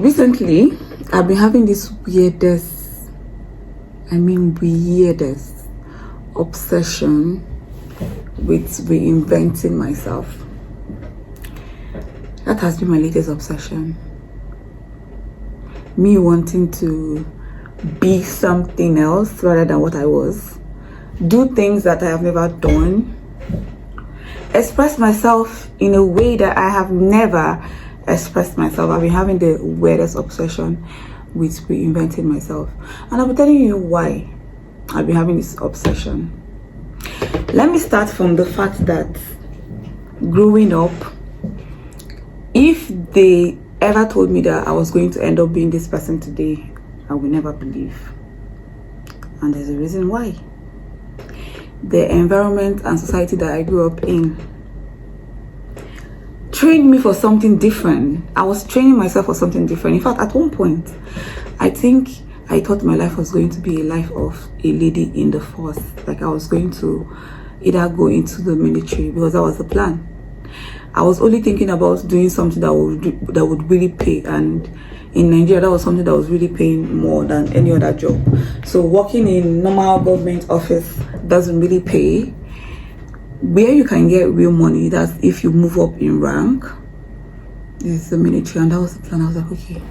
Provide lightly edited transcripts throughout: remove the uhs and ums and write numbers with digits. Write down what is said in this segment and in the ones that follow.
Recently, I've been having this weirdest obsession with reinventing myself. That has been my latest obsession. Me wanting to be something else rather than what I was. Do things that I have never done. Express myself in a way that I have never expressed myself. I've been having the weirdest obsession with reinventing myself. And I'll be telling you why I've been having this obsession. Let me start from the fact that growing up, if they ever told me that I was going to end up being this person today, I would never believe. And there's a reason why. The environment and society that I grew up in trained me for something different. I was training myself for something different. In fact, at one point, I think I thought my life was going to be a life of a lady in the force. Like I was going to either go into the military because that was the plan. I was only thinking about doing something that would really pay, and in Nigeria that was something that was really paying more than any other job. So working in normal government office doesn't really pay. Where you can get real money, that's if you move up in rank, is the military. And that was the plan. I was like, okay,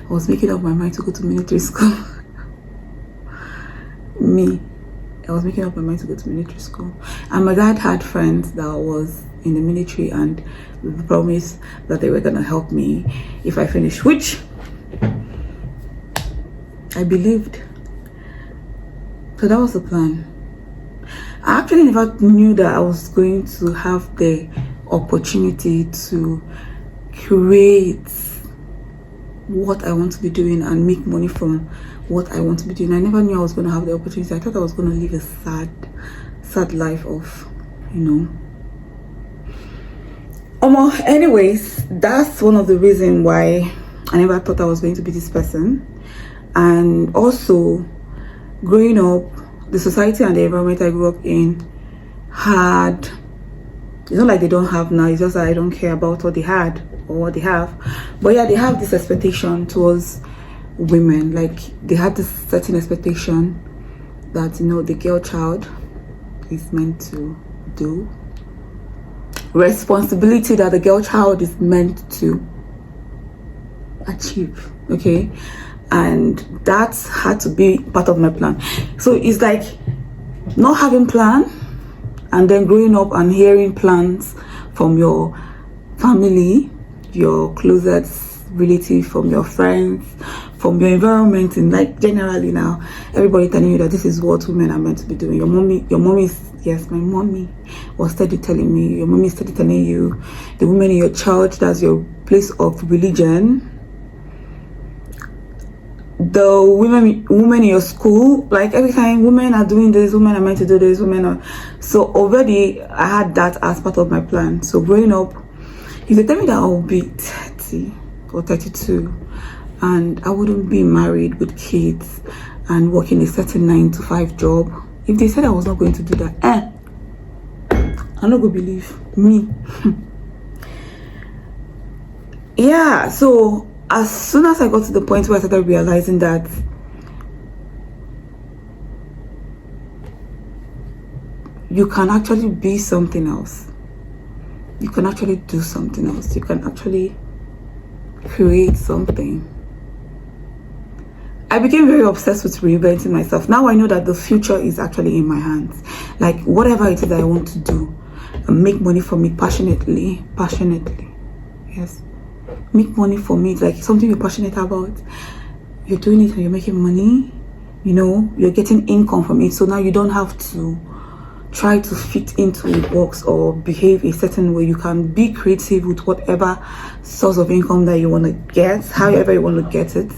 I was making up my mind to go to military school. I was making up my mind to go to military school. And my dad had friends that was in the military, and the promise that they were gonna help me if I finished, which I believed. So that was the plan. I actually never knew that I was going to have the opportunity to create what I want to be doing and make money from what I want to be doing. I never knew I was going to have the opportunity. I thought I was going to live a sad life of, anyways, that's one of the reasons why I never thought I was going to be this person. And also, growing up, the society and the environment I grew up in had, it's not like they don't have now, it's just that I don't care about what they had or what they have. But yeah, they have this expectation towards women. Like they had this certain expectation that, the girl child is meant to do. Responsibility that the girl child is meant to achieve, okay? And that had to be part of my plan. So it's like not having plan and then growing up and hearing plans from your family, your closest relative, from your friends, from your environment, and like generally now everybody telling you that this is what women are meant to be doing. Your mommy is, yes, my mommy was steady telling me, your mommy is steady telling you, the women in your church, that's your place of religion, the women in your school, like every time women are doing this, women are meant to do this, women are. So already I had that as part of my plan. So growing up, if they tell me that I will be 30 or 32 and I wouldn't be married with kids and working a certain 9-to-5 job, if they said I was not going to do that, I'm not gonna believe me. Yeah, so as soon as I got to the point where I started realizing that you can actually be something else, you can actually do something else, you can actually create something, I became very obsessed with reinventing myself. Now I know that the future is actually in my hands. Like whatever it is that I want to do, make money from it passionately, yes. Make money for me. It's like something you're passionate about. You're doing it and you're making money. You're getting income from it. So now you don't have to try to fit into a box or behave a certain way. You can be creative with whatever source of income that you want to get, however you want to get it,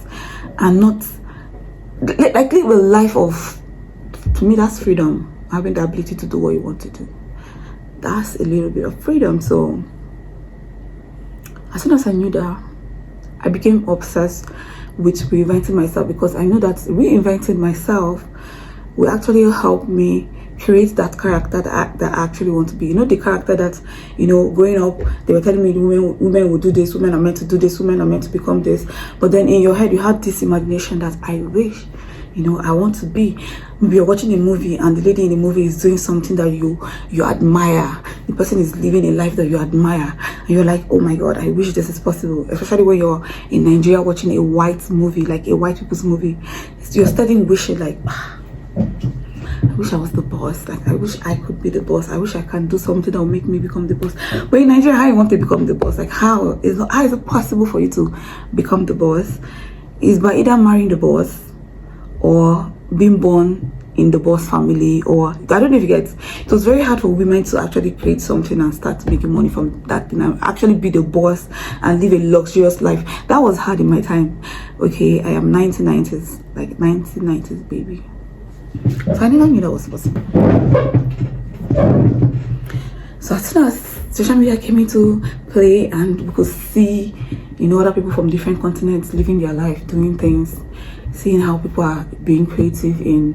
and not like live a life of, to me, that's freedom. Having the ability to do what you want to do. That's a little bit of freedom. So as soon as I knew that, I became obsessed with reinventing myself, because I know that reinventing myself will actually help me create that character that I actually want to be. You know, the character that, you know, growing up, they were telling me women will do this, women are meant to do this, women are meant to become this. But then in your head, you had this imagination that I wish, you know, I want to be. Maybe you're watching a movie and the lady in the movie is doing something that you admire. The person is living a life that you admire. And you're like, oh my God, I wish this is possible. Especially when you're in Nigeria watching a white movie, like a white people's movie. You're starting wishing like, I wish I was the boss. Like, I wish I could be the boss. I wish I can do something that will make me become the boss. But in Nigeria, how you want to become the boss? Like, how is it possible for you to become the boss? Is by either marrying the boss or being born in the boss family, or I don't know if you get. It was very hard for women to actually create something and start making money from that thing and actually be the boss and live a luxurious life. That was hard in my time. Okay, I am 1990s, like 1990s baby. So I never knew that was possible. So as soon as social media came into play and we could see, you know, other people from different continents living their life, doing things, seeing how people are being creative in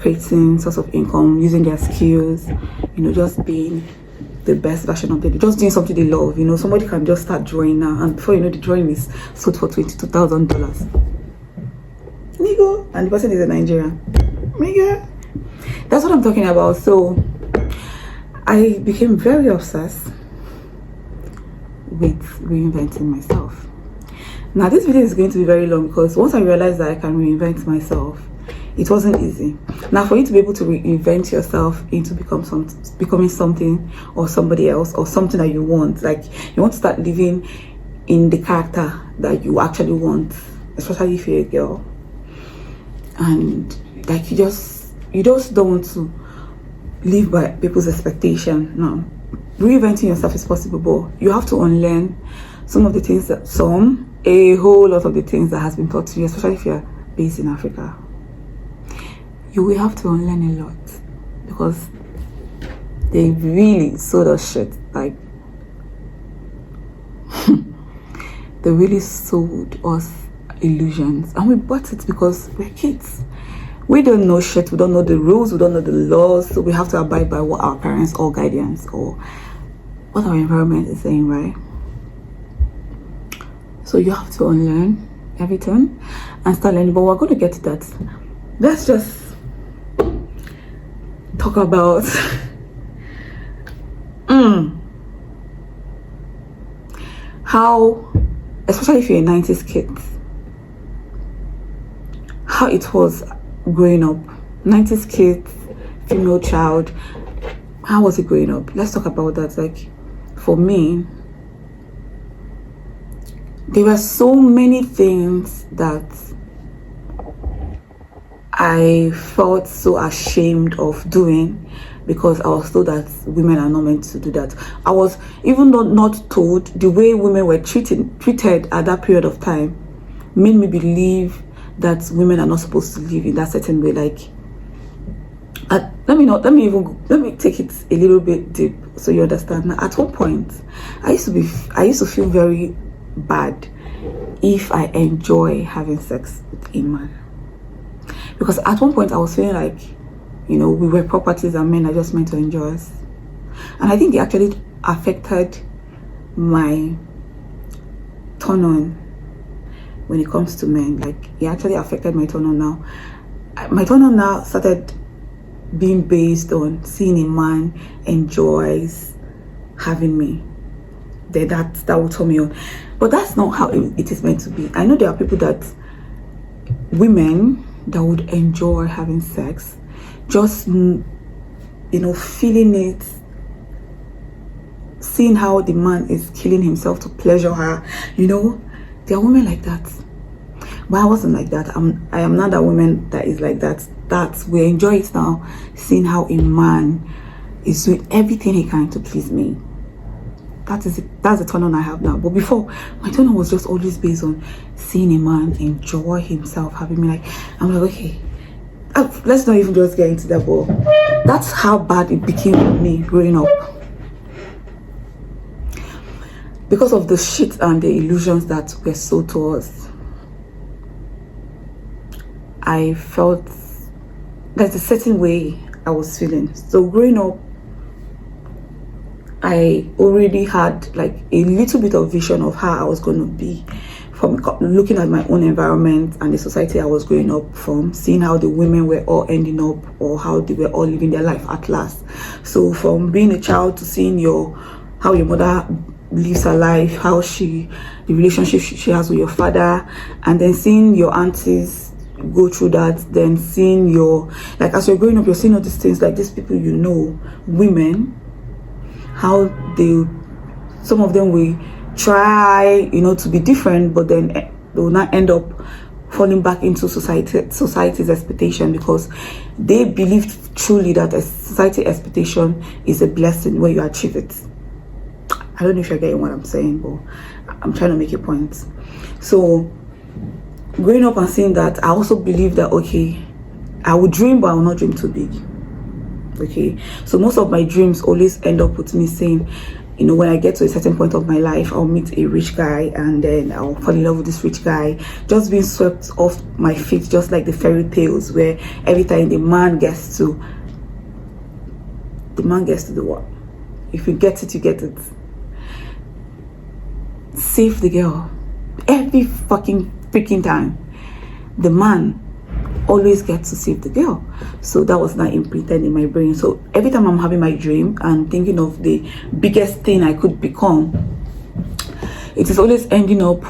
creating source of income, using their skills, you know, just being the best version of them, just doing something they love. You know, somebody can just start drawing now, and before you know, the drawing is sold for $22,000. Nigga, and the person is a Nigerian. Nigga, that's what I'm talking about. So I became very obsessed with reinventing myself. Now this video is going to be very long because once I realized that I can reinvent myself, it wasn't easy. Now for you to be able to reinvent yourself into becoming something or somebody else or something that you want, like you want to start living in the character that you actually want, especially if you're a girl, and like you just don't want to live by people's expectation. No, reinventing yourself is possible, but you have to unlearn some of the things a whole lot of the things that has been taught to you, especially if you're based in Africa. You will have to unlearn a lot because they really sold us shit. Like they really sold us illusions, and we bought it because we're kids. We don't know shit. We don't know the rules. We don't know the laws. So we have to abide by what our parents or guardians or what our environment is saying, right? So you have to unlearn everything and start learning. But we're going to get to that. Let's just talk about how, especially if you're a 90s kid, how it was growing up. 90s kid, female child, how was it growing up? Let's talk about that. Like for me, there were so many things that I felt so ashamed of doing because I was told that women are not meant to do that. I was even though not told, the way women were treated at that period of time made me believe that women are not supposed to live in that certain way. Like let me take it a little bit deep so you understand. Now, at one point I used to feel very bad if I enjoy having sex with a man, because at one point I was feeling like, you know, we were properties and men are just meant to enjoy us. And I think it actually affected my turn on when it comes to men. Like it actually affected my turn on now. My turn on now started being based on seeing a man enjoys having me. Then that will turn me on. But that's not how it is meant to be. I know there are people women that would enjoy having sex, just, you know, feeling it, seeing how the man is killing himself to pleasure her. You know, there are women like that. But I wasn't like that. I am not that woman that is like that. That we enjoy it now, seeing how a man is doing everything he can to please me. That's the turn on I have now. But before, my turn on was just always based on seeing a man enjoy himself having me. Like I'm like, okay, let's not even just get into that. But that's how bad it became for me growing up, because of the shit and the illusions that were sold to us. I felt there's a certain way I was feeling. So growing up, I already had like a little bit of vision of how I was going to be, from looking at my own environment and the society I was growing up from, seeing how the women were all ending up, or how they were all living their life at last. So from being a child to seeing how your mother lives her life, the relationship she has with your father, and then seeing your aunties go through that, then seeing like as you're growing up, you're seeing all these things, like these people, women, how some of them will try, to be different, but then they will not end up falling back into society's expectation, because they believe truly that a society expectation is a blessing when you achieve it. I don't know if you're getting what I'm saying, but I'm trying to make a point. So growing up and seeing that, I also believe that, okay, I will dream, but I will not dream too big. Okay, so most of my dreams always end up with me saying, when I get to a certain point of my life, I'll meet a rich guy, and then I'll fall in love with this rich guy, just being swept off my feet, just like the fairy tales, where every time the man gets to the what? If you get it, you get it. Save the girl. Every fucking freaking time, the man always gets to save the girl. So that was not imprinted in my brain. So every time I'm having my dream and thinking of the biggest thing I could become, it is always ending up,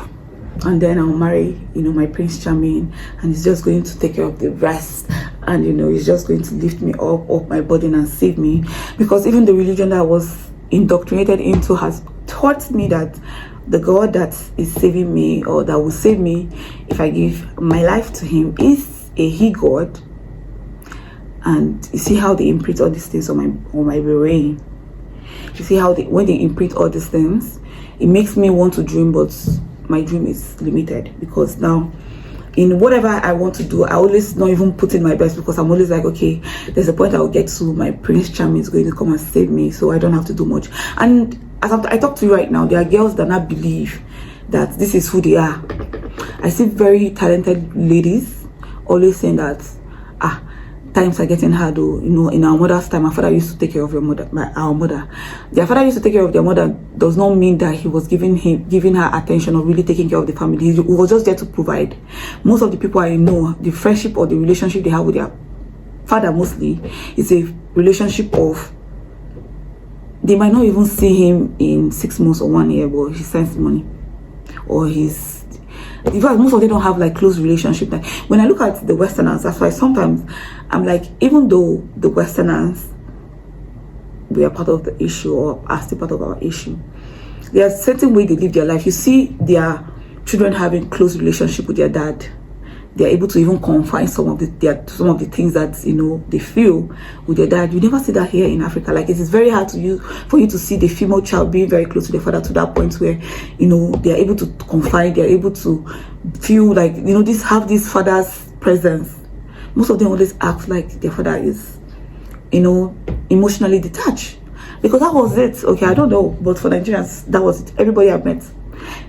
and then I'll marry, my Prince Charming, and he's just going to take care of the rest, and he's just going to lift me up my burden and save me. Because even the religion that I was indoctrinated into has taught me that the God that is saving me, or that will save me if I give my life to him, is a he God. And you see how they imprint all these things on my brain. You see how when they imprint all these things, it makes me want to dream, but my dream is limited, because now in whatever I want to do, I always not even put in my best, because I'm always like, okay, there's a point I'll get to, my Prince Charming is going to come and save me, so I don't have to do much. And as I talk to you right now, there are girls that not believe that this is who they are. I see very talented ladies always saying that, times are getting hard. In our mother's time, our father used to take care of our mother. Their father used to take care of their mother does not mean that he was giving her attention, or really taking care of the family. He was just there to provide. Most of the people I know, the friendship or the relationship they have with their father mostly is a relationship of, they might not even see him in 6 months or 1 year, but he sends money, or in fact, most of them don't have like close relationship. Like when I look at the Westerners, that's why sometimes I'm like, even though the Westerners, we are part of the issue, or are still part of our issue, there are certain way they live their life. You see their children having close relationship with their dad. They're able to even confine some of the things that they feel with their dad. You never see that here in Africa. Like, it is very hard for you to see the female child being very close to their father, to that point where they are able to confide, they are able to feel like have this father's presence. Most of them always act like their father is emotionally detached, because that was it. Okay, I don't know, but for Nigerians, that was it. Everybody I've met,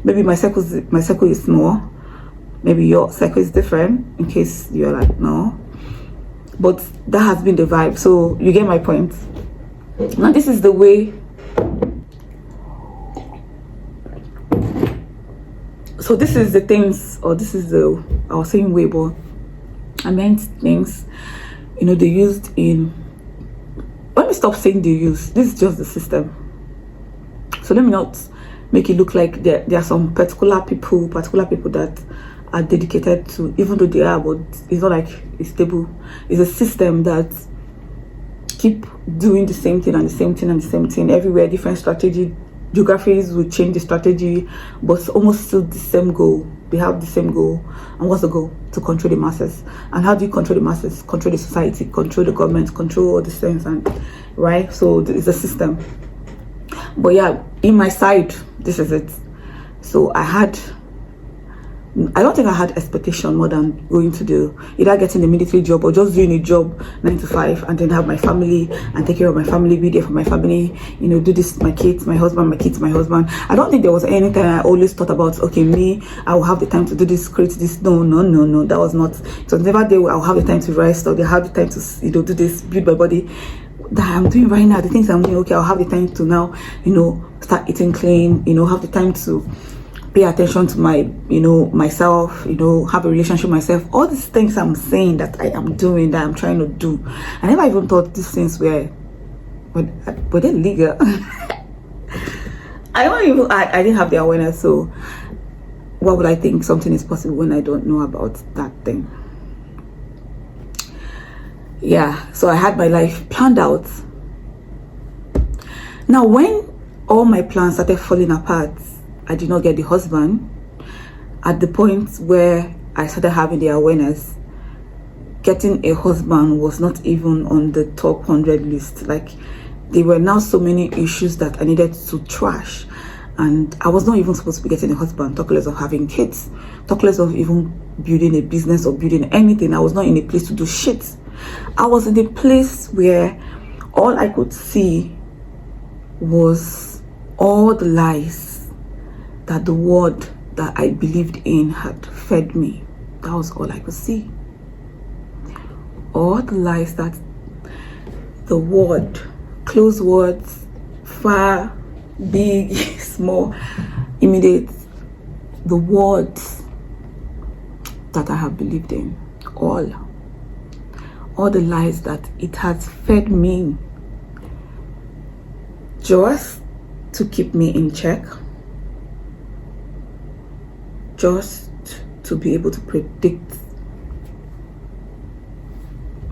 maybe my circle is small. Maybe your cycle is different, in case you're like, no. But that has been the vibe. So you get my point. Now this is the way. So this is the things, or this is I was saying way, but I meant things, they used in, let me stop saying they use. This is just the system. So let me not make it look like there are some particular people that are dedicated to, even though they are, but it's not like it's stable. It's a system that keep doing the same thing and the same thing and the same thing everywhere. Different strategy, geographies will change the strategy, but almost still the same goal. They have the same goal. And what's the goal? To control the masses. And how do you control the masses? Control the society, control the government, control all these things, and right. So it's a system. But yeah, in my side, this is it. So I had I don't think I had expectation more than going to either getting a military job or just doing a job 9 to 5 and then have my family and take care of my family, be there for my family, do this, my kids, my husband, my kids, my husband. I don't think there was anything I always thought about, okay, me, I will have the time to do this, create this. No, that was not. It was never there I'll have the time to rest, or they have the time to, do this, build my body. That I'm doing right now, the things I'm doing, okay, I'll have the time to now, start eating clean, have the time to pay attention to my, myself, have a relationship with myself. All these things I'm saying that I am doing, that I'm trying to do. I never even thought these things were they legal. I didn't have the awareness, so why would I think something is possible when I don't know about that thing? Yeah, so I had my life planned out. Now, when all my plans started falling apart, I did not get the husband. At the point where I started having the awareness, getting a husband was not even on the top 100 list. Like, there were now so many issues that I needed to trash, and I was not even supposed to be getting a husband, talk less of having kids, talk less of even building a business or building anything. I was not in a place to do shit. I was in a place where all I could see was all the lies that the word that I believed in had fed me. That was all I could see. All the lies that the word, close words, far, big, small, immediate, the words that I have believed in, all the lies that it has fed me just to keep me in check, just to be able to predict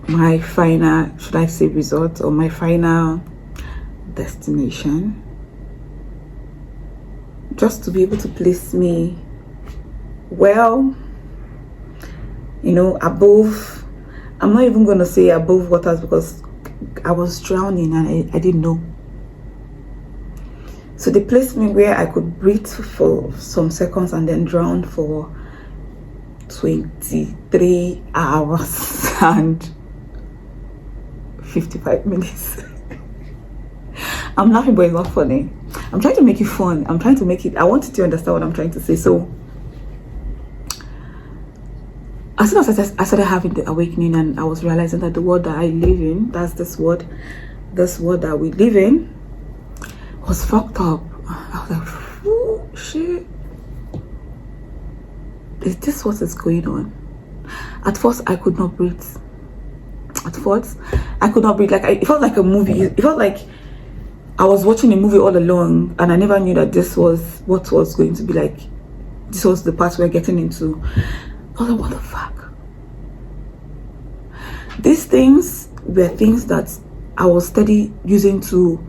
my final, should I say, result, or my final destination, just to be able to place me well, above. I'm not even going to say above waters, because I was drowning and I didn't know. So they placed me where I could breathe for some seconds and then drown for 23 hours and 55 minutes. I'm laughing, but it's not funny. I'm trying to make it fun. I want you to understand what I'm trying to say. So as soon as I started having the awakening, and I was realizing that the world that I live in, that's this world that we live in, was fucked up. I was like, oh shit, is this what is going on? At first I could not breathe. Like, it felt like a movie. It felt like I was watching a movie all along, and I never knew that this was what was going to be like. This was the part we're getting into. I was like, what the fuck? These things were things that I was steady using to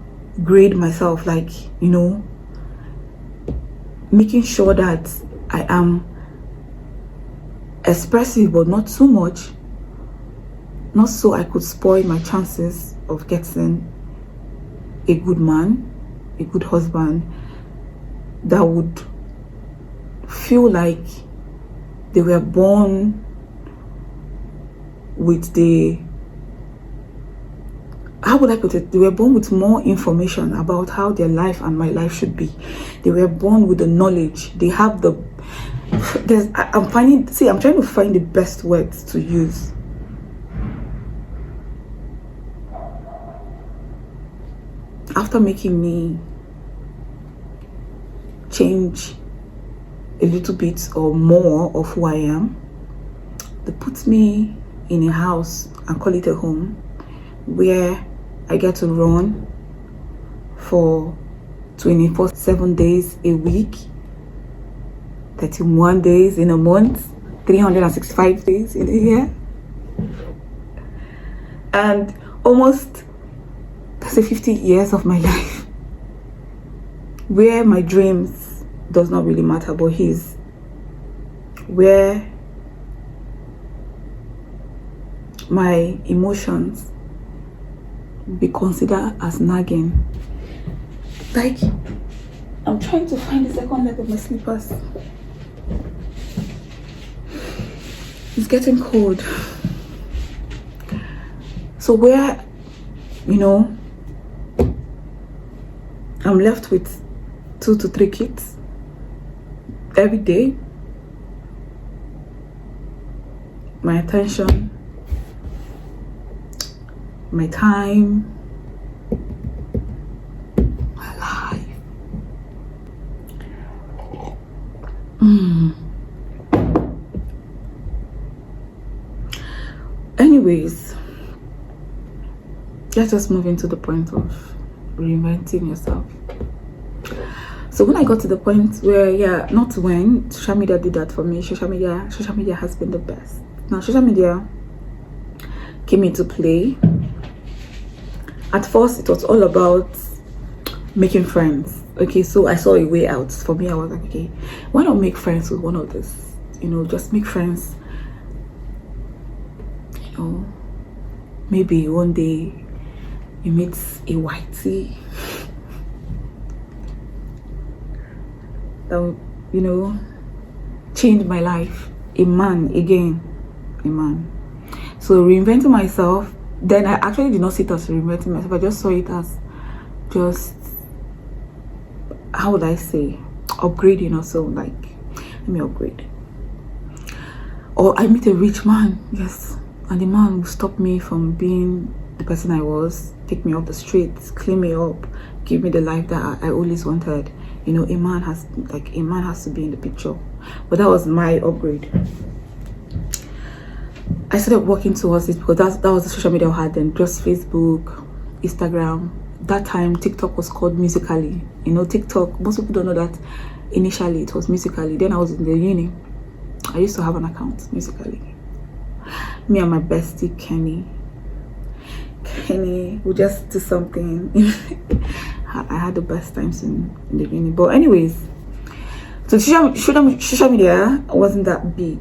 grade myself, like, making sure that I am expressive, but not too much, not so I could spoil my chances of getting a good man, a good husband that would feel like they were born with how would I put it? They were born with more information about how their life and my life should be. They were born with the knowledge. They have I'm trying to find the best words to use. After making me change a little bit or more of who I am, they put me in a house and call it a home, where I get to run for 24/7 days a week, 31 days in a month, 365 days in a year, and almost, let's say, 50 years of my life, where my dreams does not really matter, but his, where my emotions be considered as nagging. Like, I'm trying to find the second leg of my slippers. It's getting cold. So where, I'm left with 2 to 3 kids every day, my attention, my time, my life. Anyways, let's just move into the point of reinventing yourself. So when I got to the point where, not when social media did that for me. Social media has been the best. Now social media came into play. At first it was all about making friends. Okay, so I saw a way out. For me, I was like, okay, why not make friends with one of this? Just make friends. Maybe one day you meet a whitey that will, change my life. A man. So reinventing myself, then I actually did not see it as reinventing myself. I just saw it as just, how would I say, upgrading also. Like, let me upgrade. Or I meet a rich man, yes, and the man will stop me from being the person I was, take me off the streets, clean me up, give me the life that I always wanted. A man has to be in the picture. But that was my upgrade. I started working towards it because that was the social media I had then, just Facebook, Instagram. That time TikTok was called Musical.ly. TikTok, most people don't know that initially it was Musical.ly. Then I was in the uni. I used to have an account, Musical.ly. Me and my bestie Kenny, we just do something. I had the best times in the uni. But anyways, so social media wasn't that big.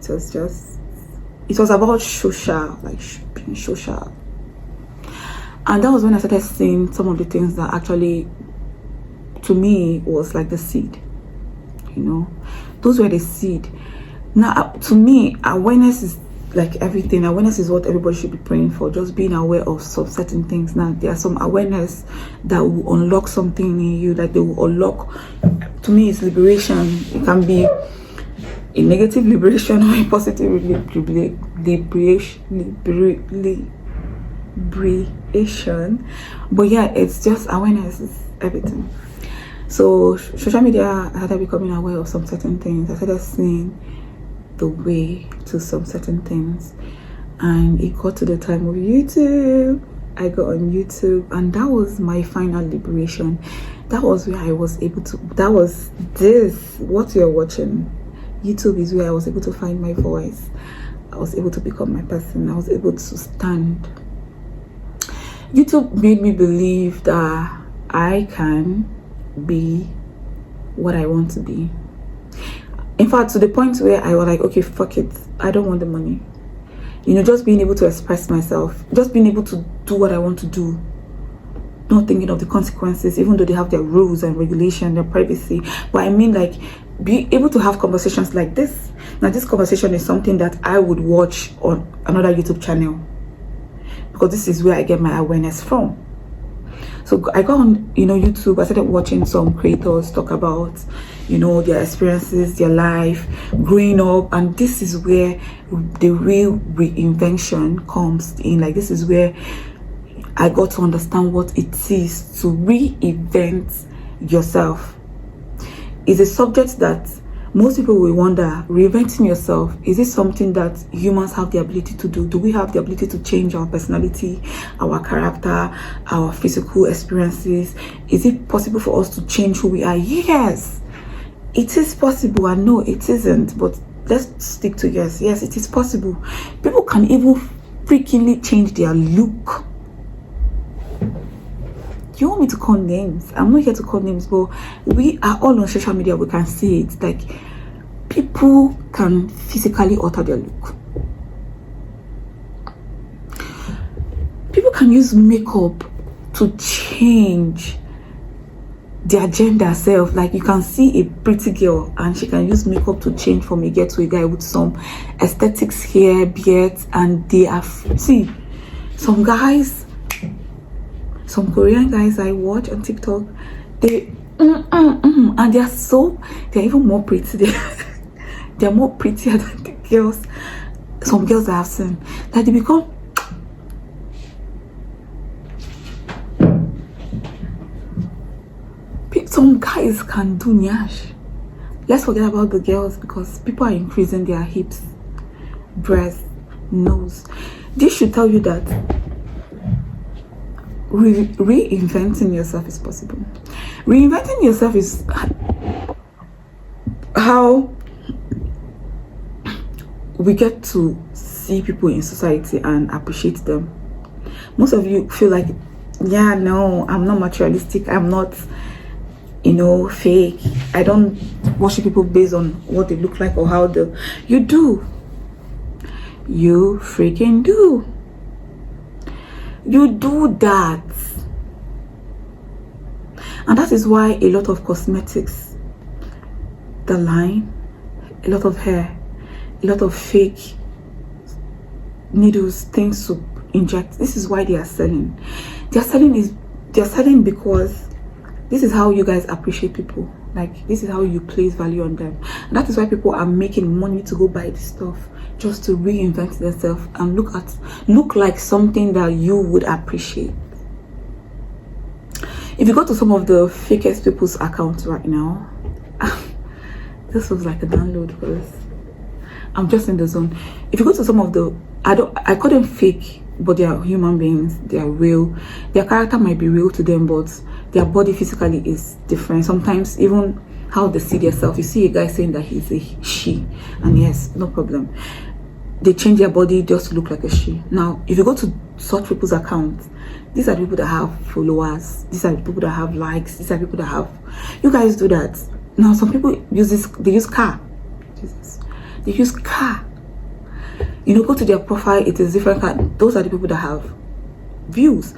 It was about social, like being social. And that was when I started seeing some of the things that actually, to me, was like the seed. Those were the seed. Now, to me, awareness is like everything. Awareness is what everybody should be praying for. Just being aware of some certain things. Now, there are some awareness that will unlock something in you, that they will unlock. To me, it's liberation. It can be a negative liberation or a positive liberation. But yeah, it's just awareness is everything. So social media, I started becoming aware of some certain things. I started seeing the way to some certain things, and it got to the time of YouTube. I got on YouTube, and that was my final liberation. That was where I was able to, what you're watching, YouTube is where I was able to find my voice. I was able to become my person. I was able to stand. YouTube made me believe that I can be what I want to be. In fact, to the point where I was like, okay, fuck it, I don't want the money. Just being able to express myself, just being able to do what I want to do, not thinking of the consequences, even though they have their rules and regulation, their privacy. But I mean, like, be able to have conversations like this. Now, this conversation is something that I would watch on another YouTube channel, because this is where I get my awareness from. So I got on, YouTube. I started watching some creators talk about, their experiences, their life, growing up. And this is where the real reinvention comes in. Like, this is where I got to understand what it is to reinvent yourself. It's a subject that most people will wonder, reinventing yourself, is it something that humans have the ability to do? Do we have the ability to change our personality, our character, our physical experiences? Is it possible for us to change who we are? Yes, it is possible. And no, it isn't. But let's stick to yes. Yes, it is possible. People can even freakingly change their look. You want me to call names? I'm not here to call names, but we are all on social media. We can see it. Like, people can physically alter their look. People can use makeup to change their gender self. Like you can see a pretty girl and she can use makeup to change from a girl to a guy with some aesthetics, hair, beards, and they are see some guys, some Korean guys I watch on TikTok, they and they're even more pretty. They're more prettier than the girls, some girls I have seen, that they become some guys can do nyash. Let's forget about the girls because people are increasing their hips, breasts, nose. This should tell you that reinventing yourself is possible. Reinventing yourself is how we get to see people in society and appreciate them. Most of you feel like, yeah, no, I'm not materialistic, I'm not, you know, fake, I don't worship people based on what they look like or how they. You do. You freaking do. You do that. And that is why a lot of cosmetics, the line, a lot of hair, a lot of fake needles, things to inject, this is why they are selling. They're selling because this is how you guys appreciate people. Like, this is how you place value on them. And that is why people are making money to go buy this stuff, just to reinvent themselves and look like something that you would appreciate. If you go to some of the fakest people's accounts right now, this was like a download because I'm just in the zone. If you go to some of the, I call them fake, but they are human beings, they are real. Their character might be real to them, but their body physically is different. Sometimes even how they see themselves, you see a guy saying that he's a she, and yes, no problem, they change their body just to look like a she. Now if you go to such people's accounts, these are the people that have followers, these are the people that have likes, these are the people that have, you guys do that. Now some people use this, they use car, they use car, you know, go to their profile, it is different car. Those are the people that have views,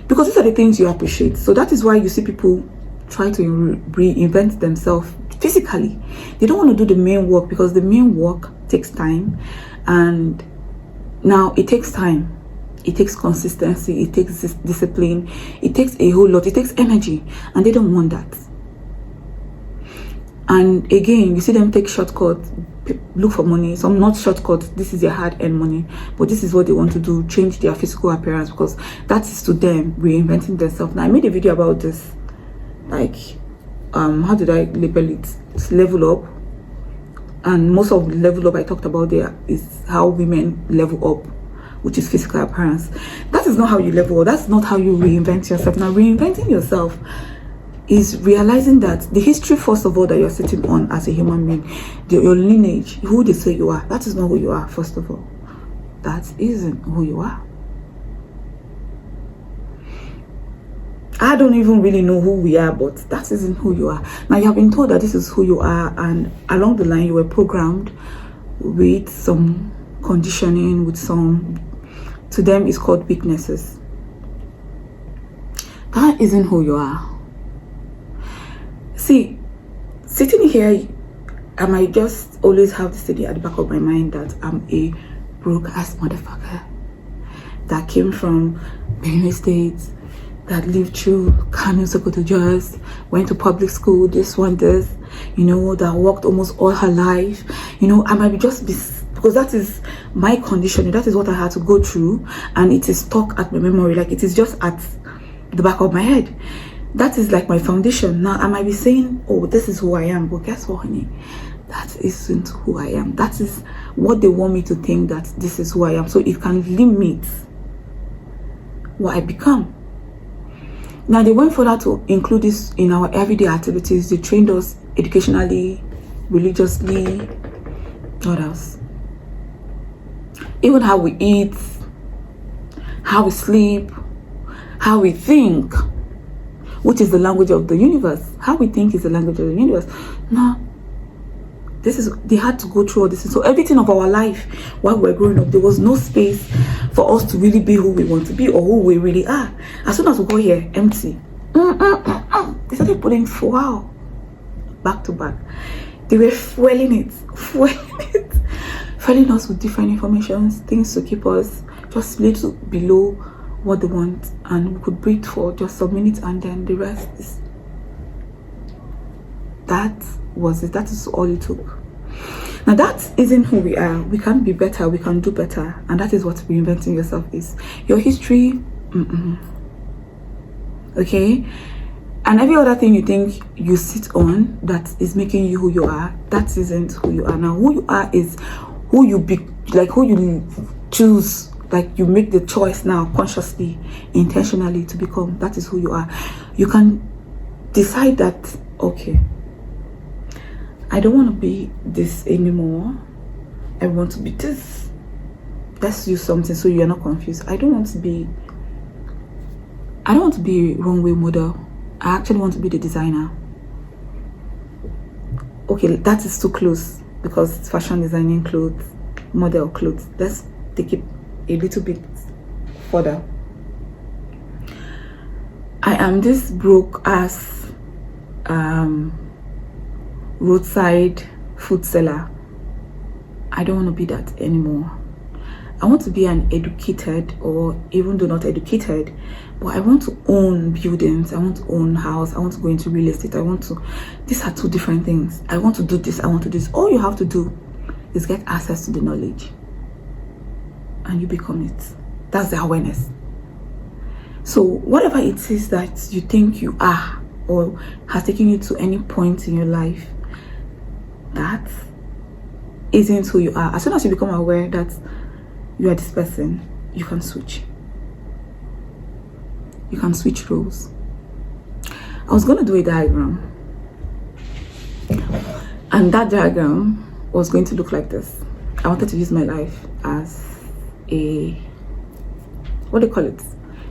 because these are the things you appreciate. So that is why you see people try to reinvent themselves physically. They don't want to do the main work because the main work takes time, and now it takes time, it takes consistency, it takes discipline, it takes a whole lot, it takes energy, and they don't want that. And again, you see them take shortcuts, look for money. Some not shortcuts, this is their hard-earned money, but this is what they want to do, change their physical appearance, because that is to them reinventing themselves. Now I made a video about this, like how did I label it? It's level up, and most of the level up I talked about there is how women level up, which is physical appearance. That is not how you level up, that's not how you reinvent yourself. Now reinventing yourself is realizing that the history, first of all, that you're sitting on as a human being, your lineage, who they say you are, that is not who you are. First of all, that isn't who you are. I don't even really know who we are, but that isn't who you are. Now you have been told that this is who you are, and along the line you were programmed with some conditioning, with some, to them it's called weaknesses. That isn't who you are. See, sitting here, I might just always have this idea at the back of my mind that I'm a broke ass motherfucker that came from Benue State, that lived through Kano, Sokoto, Jos, went to public school, this, you know, that worked almost all her life. You know, I might be just because that is my condition, that is what I had to go through, and it is stuck at my memory, like it is just at the back of my head. That is like my foundation. Now I might be saying, oh, this is who I am, but guess what, honey, that isn't who I am. That is what they want me to think, that this is who I am, so it can limit what I become. Now they went further to include this in our everyday activities. They trained us educationally, religiously, what else, even how we eat, how we sleep, how we think, which is the language of the universe. How we think is the language of the universe. Now, they had to go through all this. So everything of our life, while we're growing up, there was no space for us to really be who we want to be or who we really are. As soon as we go here, empty. This started putting wow, back to back. They were fueling us with different informations, things to keep us just little below what they want, and we could breathe for just some minutes, and then the rest is that was it. That is all it took. Now that isn't who we are. We can be better, we can do better, and that is what reinventing yourself is. Your history, okay, and every other thing you think you sit on that is making you who you are, that isn't who you are. Now who you are is who you be, like who you choose, like you make the choice now consciously, intentionally to become. That is who you are. You can decide that, okay, I don't want to be this anymore, I want to be this. Let's use something so you're not confused. I don't want to be runway model. I actually want to be the designer. Okay, that is too close because it's fashion designing clothes, model clothes. Let's take it a little bit further. I am this broke ass roadside food seller. I don't want to be that anymore. I want to be an educated, or even though not educated, but I want to own buildings, I want to own house, I want to go into real estate, these are two different things. I want to do this, I want to do this. All you have to do is get access to the knowledge and you become it. That's the awareness. So whatever it is that you think you are or has taken you to any point in your life, that isn't who you are. As soon as you become aware that you are this person, you can switch. You can switch roles. I was going to do a diagram, and that diagram was going to look like this. I wanted to use my life as a, what do you call it?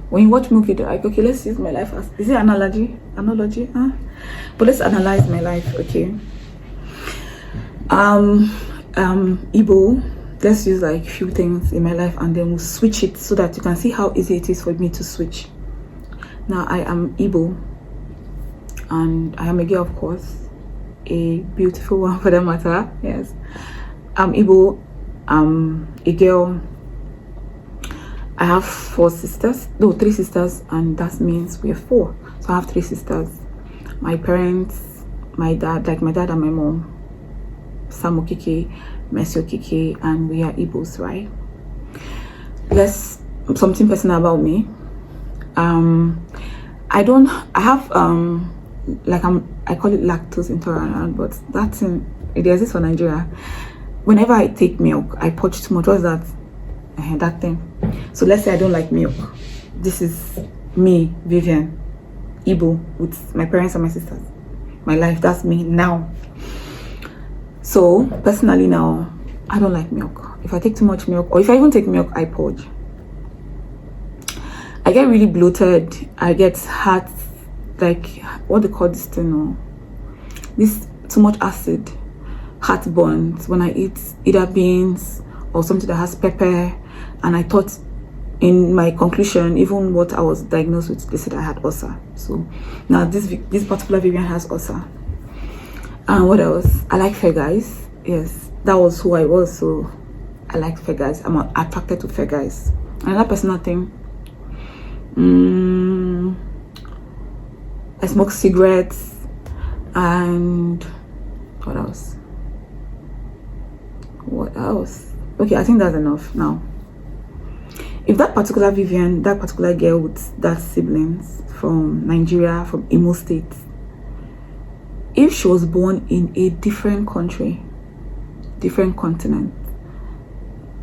When you watch movie, they're like, okay, let's use my life as, is it analogy? Huh? But let's analyze my life, okay? Igbo, let's use like few things in my life and then we'll switch it so that you can see how easy it is for me to switch. Now I am Igbo and I am a girl, of course, a beautiful one for that matter. Yes, I'm Igbo, I'm a girl. I have three sisters, and that means we are four. So I have three sisters. My parents, my dad and my mom, Sam Okike, Mercy Okike, and we are Igbos, right? Let's something personal about me. I call it lactose intolerant, but it exists for Nigeria. Whenever I take milk, I purge too much. What's that? That thing. So let's say I don't like milk. This is me, Vivian, Igbo, with my parents and my sisters. My life, that's me now. So personally now, I don't like milk. If I take too much milk, or if I even take milk, I purge. I get really bloated. I get heart, like what they call this thing, this too much acid, heartburns when I eat either beans or something that has pepper. And I thought, in my conclusion, even what I was diagnosed with, they said I had ulcer. So now this particular variant has ulcer. And what else? I like fair guys. Yes, that was who I was. So I like fair guys. I'm attracted to fair guys. Another personal thing. I smoke cigarettes. And what else? Okay, I think that's enough now. If that particular Vivian, that particular girl with that siblings from Nigeria, from Imo State, if she was born in a different country, different continent,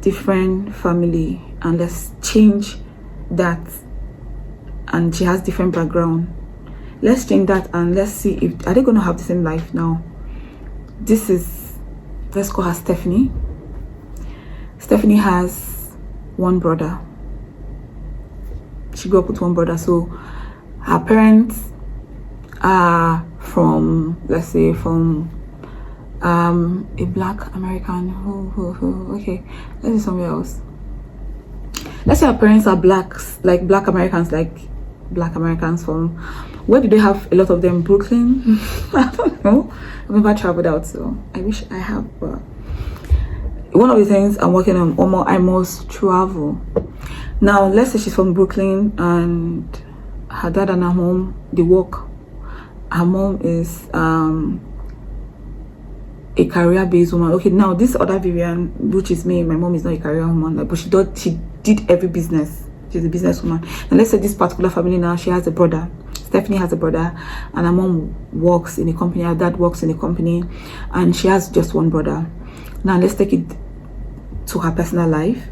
different family, and let's change that, and she has different background, let's change that and let's see if are they going to have the same life now. Let's call her Stephanie. Stephanie has one brother. She grew up with one brother, so her parents are from, let's say, from a black American. Okay, let's say somewhere else. Let's say her parents are blacks, like black Americans, like Black Americans from. Where do they have a lot of them? Brooklyn? I don't know. I've never traveled out, so I wish I have. But one of the things I'm working on, I must travel. Now, let's say she's from Brooklyn and her dad and her mom, they work. Her mom is a career-based woman. Okay, now this other Vivian, which is me, my mom is not a career woman, like, but she did every business. She's a businesswoman. And let's say this particular family now, she has a brother. Stephanie has a brother, and her mom works in a company, her dad works in a company, and she has just one brother. Now let's take it to her personal life.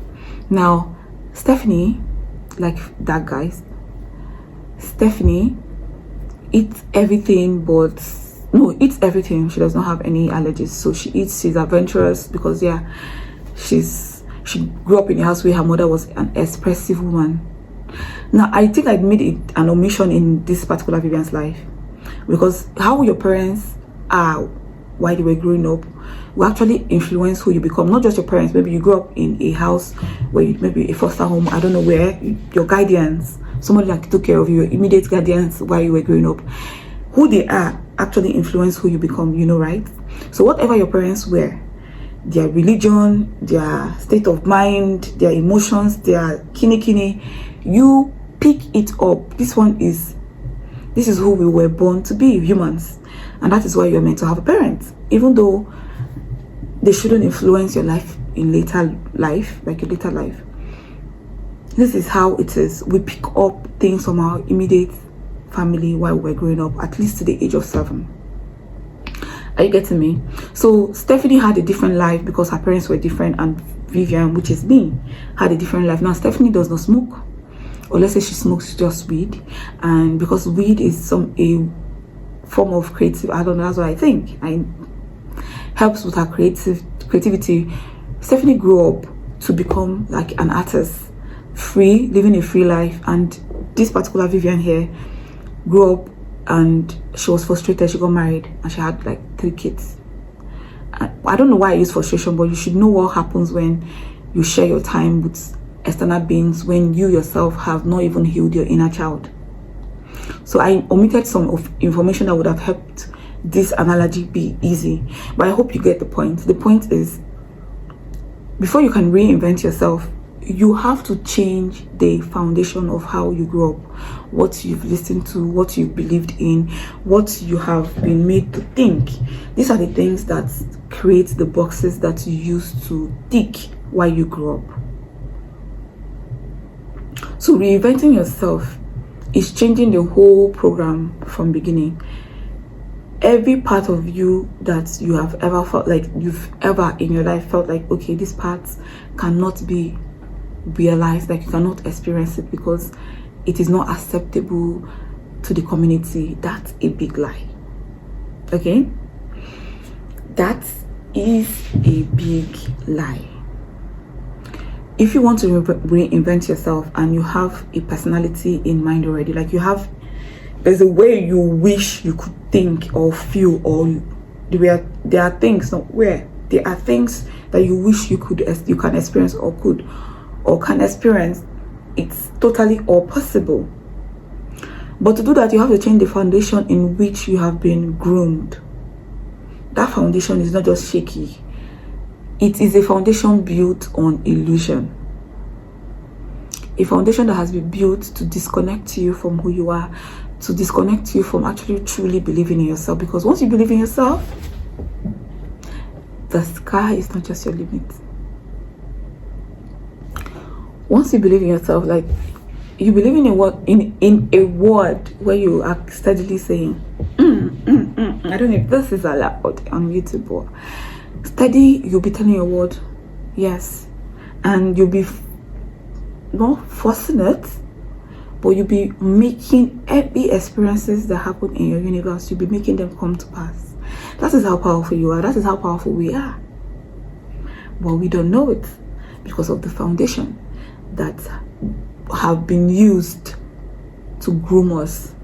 Now Stephanie, like that guys, Stephanie eats everything, but no, eats everything. She does not have any allergies, so she's adventurous because she grew up in a house where her mother was an expressive woman. Now I think I made an omission in this particular Vivian's life, because how your parents are while they were growing up will actually influence who you become. Not just your parents, maybe you grew up in a house where maybe a foster home, I don't know where, your guardians, somebody that took care of you, your immediate guardians while you were growing up, who they are actually influence who you become, you know, right? So whatever your parents were, their religion, their state of mind, their emotions, their kini, you pick it up. This is who we were born to be, humans. And that is why you're meant to have a parent. Even though they shouldn't influence your life in later life, like your later life. This is how it is. We pick up things from our immediate family while we're growing up, at least to the age of 7. Are you getting me? So Stephanie had a different life because her parents were different, and Vivian, which is me, had a different life. Now Stephanie does not smoke, or let's say she smokes just weed, and because weed is a form of creative, I don't know, that's what I think, helps with her creativity. Stephanie grew up to become like an artist, free, living a free life. And this particular Vivian here grew up and she was frustrated. She got married and she had like 3 kids. I don't know why I use frustration, but you should know what happens when you share your time with external beings, when you yourself have not even healed your inner child. So I omitted some of information that would have helped this analogy be easy, but I hope you get the point. The point is, before you can reinvent yourself, you have to change the foundation of how you grew up, what you've listened to, what you believed in, what you have been made to think. These are the things that create the boxes that you used to tick while you grew up. So reinventing yourself is changing the whole program from beginning. Every part of you that you have ever felt like you've ever in your life felt like, okay, this part cannot be realized, like you cannot experience it because it is not acceptable to the community. That's a big lie. Okay, that is a big lie. If you want to reinvent yourself and you have a personality in mind already, like there's a way you wish you could think or feel, or there are things that you wish you can experience or can experience. It's totally all possible. But to do that, you have to change the foundation in which you have been groomed. That foundation is not just shaky. It is a foundation built on illusion. A foundation that has been built to disconnect you from who you are, to disconnect you from actually truly believing in yourself. Because once you believe in yourself, the sky is not just your limit. Once you believe in yourself, like you believe in a word where you are steadily saying, I don't know if this is allowed on YouTube, but steady, you'll be telling your word, yes, and you'll be not forcing it, but you'll be making every experiences that happen in your universe, you'll be making them come to pass. That is how powerful you are. That is how powerful we are. But we don't know it because of the foundation that have been used to groom us.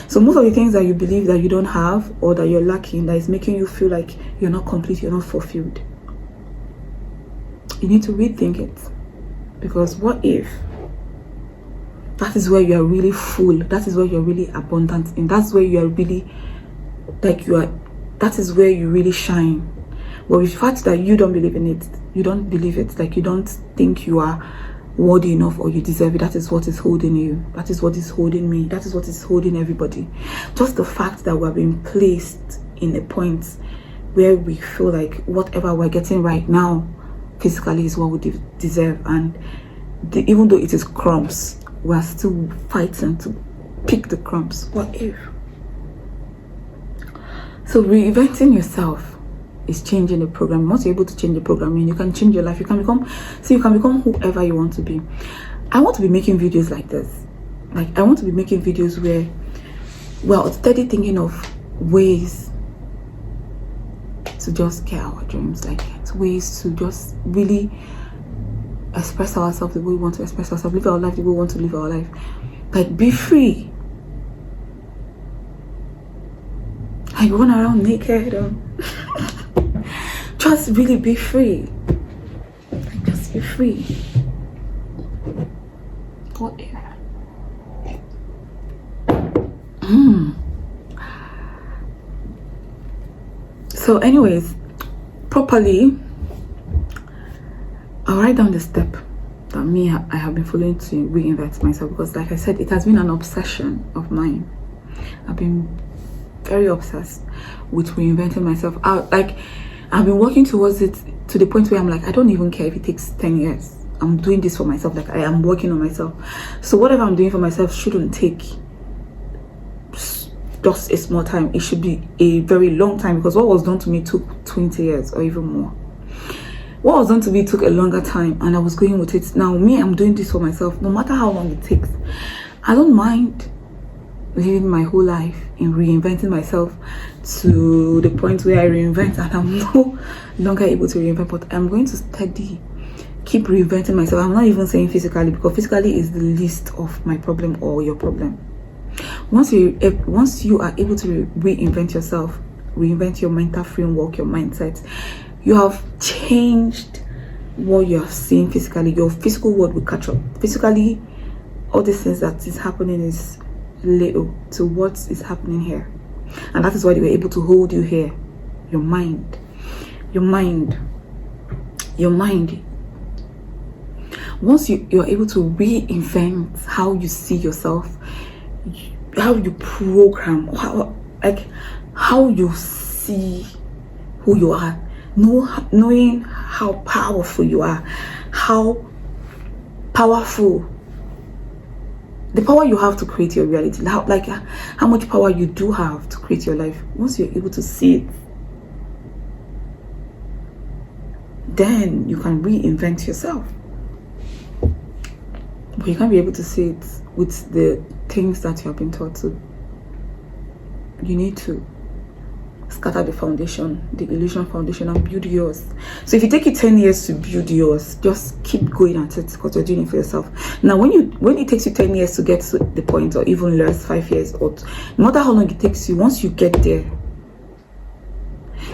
So most of the things that you believe that you don't have or that you're lacking, that is making you feel like you're not complete, you're not fulfilled, you need to rethink it. Because what if that is where you are really full. That is where you're really abundant, and that's where you are really that is where you really shine. But with the fact that you don't believe in it, you don't believe it, like you don't think you are worthy enough or you deserve it, that is what is holding you. That is what is holding me. That is what is holding everybody. Just the fact that we're being placed in a point where we feel like whatever we're getting right now physically is what we deserve, and even though it is crumbs, we're still fighting to pick the crumbs. What if? So reinventing yourself is changing the program. Once you're able to change the programming, you can change your life. You can become whoever you want to be. I want to be making videos like this. Like I want to be making videos where we're steady thinking of ways to just get our dreams, like ways to just really express ourselves the way we want to express ourselves, live our life the way we want to live our life. Like be free. Like run around naked. Just really be free. Like just be free. What if? So anyways, properly, I'll write down the step that I have been following to reinvent myself, because like I said, it has been an obsession of mine. I've been very obsessed with reinventing myself. I've been working towards it to the point where I'm like, I don't even care if it takes 10 years. I'm doing this for myself. Like I am working on myself. So whatever I'm doing for myself shouldn't take just a small time. It should be a very long time, because what was done to me took 20 years or even more. What was done to me took a longer time, and I was going with it. Now I'm doing this for myself, no matter how long it takes. I don't mind living my whole life in reinventing myself to the point where I reinvent and I'm no longer able to reinvent, but I'm going to keep reinventing myself. I'm not even saying physically, because physically is the least of my problem or your problem. Once you are able to reinvent yourself, reinvent your mental framework, your mindset, you have changed what you have seen physically. Your physical world will catch up. Physically, all these things that is happening is little to what is happening here, and that is why they were able to hold you here. Your mind. Once you're able to reinvent how you see yourself, how you program, how you see who you are, knowing how powerful you are, how powerful the power you have to create your reality, how much power you do have to create your life. Once you're able to see it, then you can reinvent yourself. But you can't be able to see it with the things that you have been taught to. You need to scatter the foundation, the illusion foundation, and build yours. So if it takes you 10 years to build yours, just keep going at it, because you're doing it for yourself. Now when it takes you 10 years to get to the point, or even less, 5 years, or no matter how long it takes you, once you get there,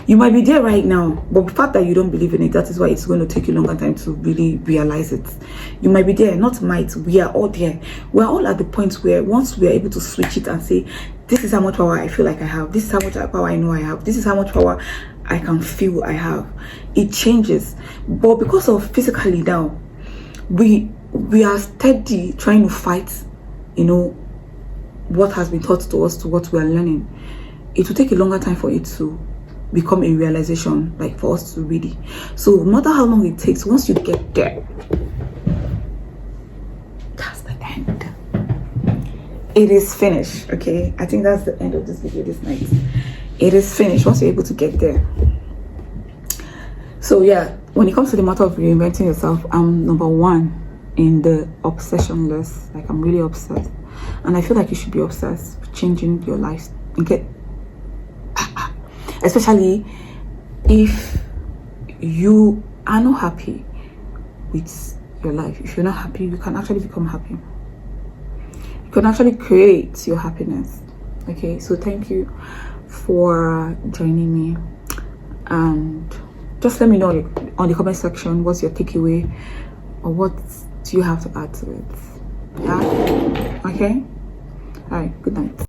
you might be there right now, but the fact that you don't believe in it, that is why it's going to take you longer time to really realize it. You might be there, not might, we are all there. We're all at the point where once we are able to switch it and say, this is how much power I feel like I have, this is how much power I know I have, this is how much power I can feel I have, it changes. But because of physically now, we are steady trying to fight, what has been taught to us, to what we are learning. It will take a longer time for it to become a realization, like for us to really. So no matter how long it takes, once you get there, that's the end. It is finished. Okay, I think that's the end of this video this night. It is finished once you're able to get there. So yeah, when it comes to the matter of reinventing yourself, I'm number one in the obsession list. Like I'm really obsessed, and I feel like you should be obsessed with changing your life and get, especially if you are not happy with your life. If you're not happy, you can actually become happy. You can actually create your happiness. Okay, so thank you for joining me, and just let me know on the comment section what's your takeaway, or what do you have to add to it. Yeah? Okay? Alright, good night.